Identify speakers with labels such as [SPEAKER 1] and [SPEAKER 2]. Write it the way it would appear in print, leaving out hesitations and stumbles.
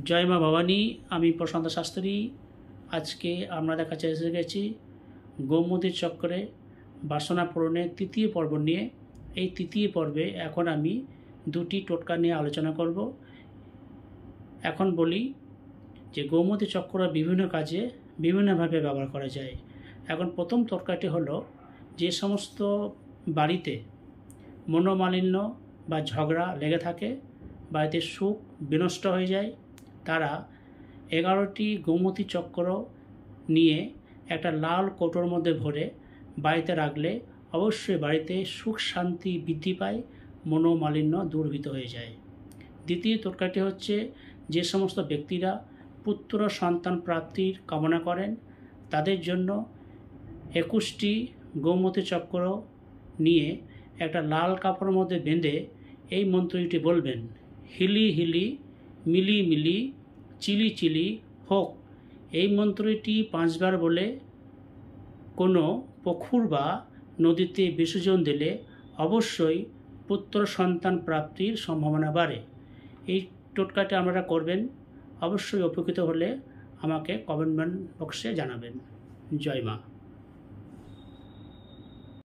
[SPEAKER 1] জয় মা ভবানী। আমি প্রশান্ত শাস্ত্রী। আজকে আপনাদের কাছে এসে গেছি গোমতী চক্রে বাসনা পূরণের তৃতীয় পর্ব নিয়ে। এই তৃতীয় পর্বে এখন আমি দুটি টোটকা নিয়ে আলোচনা করব। এখন বলি যে গোমতী চক্র বিভিন্ন কাজে বিভিন্নভাবে ব্যবহার করা যায়। এখন প্রথম টোটকাটি হলো, যে সমস্ত বাড়িতে মনোমালিন্য বা ঝগড়া লেগে থাকে, বাড়িতে সুখ বিনষ্ট হয়ে যায়, তারা 11টি গোমতী চক্র নিয়ে একটা লাল কৌটোর মধ্যে ভরে বাড়িতে রাখলে অবশ্যই বাড়িতে সুখ শান্তি বৃদ্ধি পায়, মনোমালিন্য দূরীভূত হয়ে যায়। দ্বিতীয় টোটকাটি হচ্ছে, যে সমস্ত ব্যক্তিরা পুত্র সন্তান প্রাপ্তির কামনা করেন তাদের জন্য 21টি গোমতী চক্র নিয়ে একটা লাল কাপড়ের মধ্যে বেঁধে এই মন্ত্রটি বলবেন, হিলি হিলি মিলি মিলি চিলি চিলি হোক। এই মন্ত্রটি 5 বার বলে কোনো পুকুর বা নদীতে বিসর্জন দিলে অবশ্যই পুত্র সন্তান প্রাপ্তির সম্ভাবনা বাড়ে। এই টোটকাটি আপনারা করবেন। অবশ্যই উপকৃত হলে আমাকে কমেন্ট বক্সে জানাবেন। জয় মা।